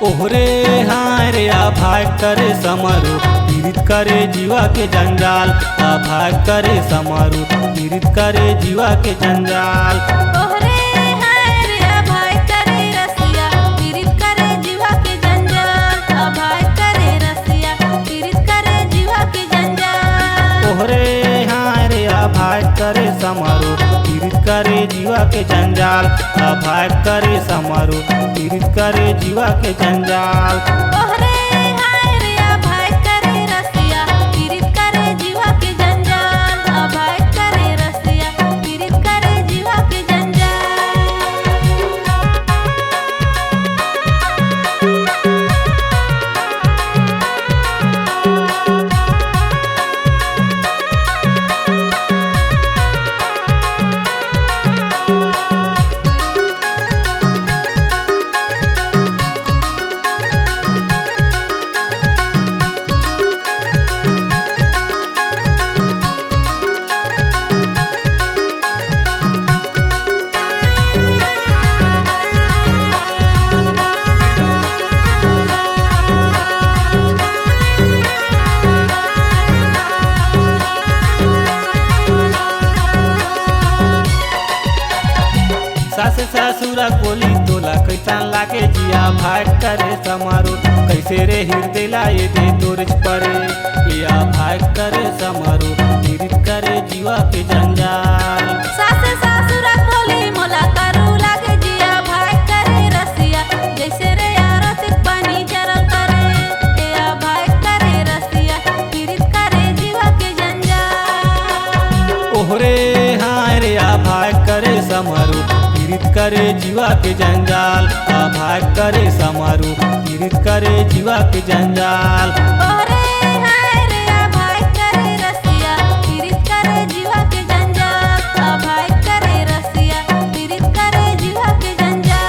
ओहरे हाँ रे भाग करे समारो पीड़ित करे जीवा के जंजाल। भाग करे समारो पीड़ित करे जीवा के जंजाल। ओहरे हाय रे अभाय करे रसिया पीड़ित करे जीवा के जंजाल। अभाय करे रसिया पीड़ित करे जीवा के जंजाल। ओहरे हाँ रे भाग करे समारो पीड़ित करे जीवा के जंजाल। भाग करे समारो पीड़ित करे जीवा के जंजाल। ओहरे हाय रे अभाय करे रसिया पीड़ित करे जीवा के जंजाल। अभाय करे रसिया पीड़ित करे जीवा के जंजाल। सास ससुरा बोली तोला कैसन लागे जिया। भाग करे समारो कैसे रे हृदय लाए दे तोरज परे। या भाग करे समारो पीड़ित करे जीवा के जंजाल। सास ससुरा बोली मोला करू लागे जिया। भाग करे रसिया जैसे रे आरतिक पानी जरल करे। या भाग करे रसिया पीड़ित करे जीवा के जंजाल। ओहरे हाँ रे भाग करे समारो पीड़ित करे जीवा के जंजाल। भाग करे समारो पीड़ित करे जीवा के जंजाल। ओहरे हाय रे अभाय करे रसिया पीड़ित करे जीवा के जंजाल। अभाय करे रसिया पीड़ित करे जीवा के जंजाल।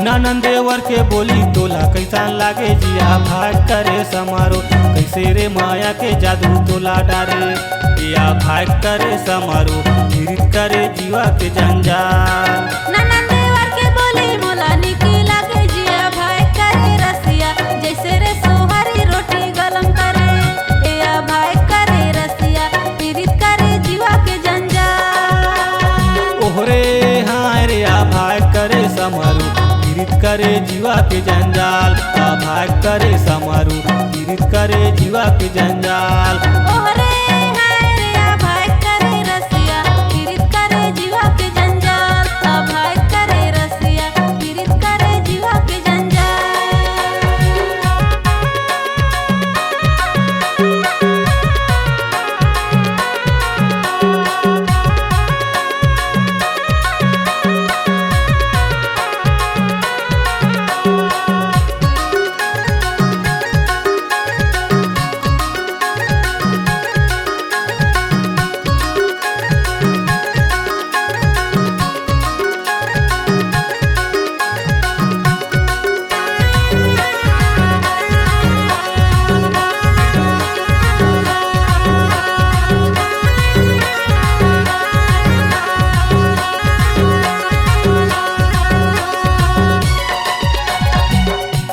ननन देवर के बोली तोला कैसन लागे जिया। भाग करे समारो कैसे रे माया के जादू तोला डारे। या भाग करे समारो पीड़ित करे जीवा के जंजाल। ननन देवर के बोली मोला निकी लागे जिया। भाग करे रसिया जैसे रे सोहरी रोटी गलम करे। या भाग करे रसिया पीड़ित करे जीवा के जंजाल। ओहरे हाँ रे भाग करे समारो पीड़ित करे जीवा के जंजाल। भाग करे समारो पीड़ित करे जीवा के जंजाल। ओहरे हाय रे अभाय करे रसिया पीड़ित करे जीवा के जंजाल। अभाय करे रसिया पीड़ित करे जीवा के जंजाल।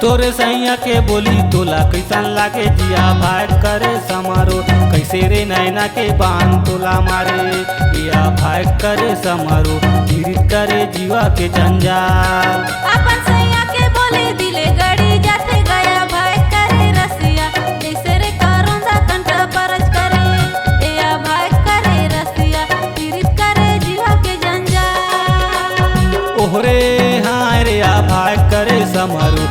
तोरे सैया के बोली तोला कैसन लागे जिया। भाग करे समारो कैसे रे नैना के बांध तोला मारे। या भाग करे समारो पीड़ित करे जीवा के जंजाल। अपन सैया के बोले दिले गड़ी जाते गया। भाग करे रसिया जैसे रे करोंदा कंठा परज करे। या भाग करे रसिया पीड़ित करे जीवा के जंजाल। ओहरे हाँ रे भाग करे समारो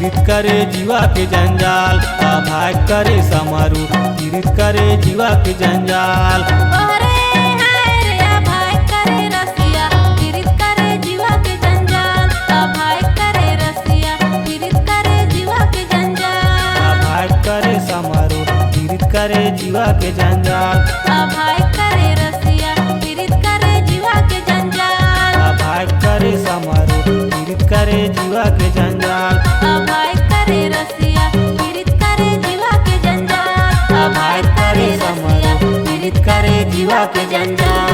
पीड़ित करे जीवा के जंजाल अभाग करे समारो पीड़ित करे जीवा के जंजाल ओहरे हाय रे अभाग करे रसिया पीड़ित करे जीवा के जंजाल अभाग करे रसिया पीड़ित करे जीवा के जंजाल अभाग करे समारो पीड़ित करे जीवा के जंजाल अभाग करे रसिया पीड़ित करे जीवा के जंजाल अभाग करे समारो पीड़ित करे जीवा के जंजाल अभाग करे रसिया पीड़ित करे जीवा के जंजाल अभाग करे समारो पीड़ित करे जीवा के जंजाल।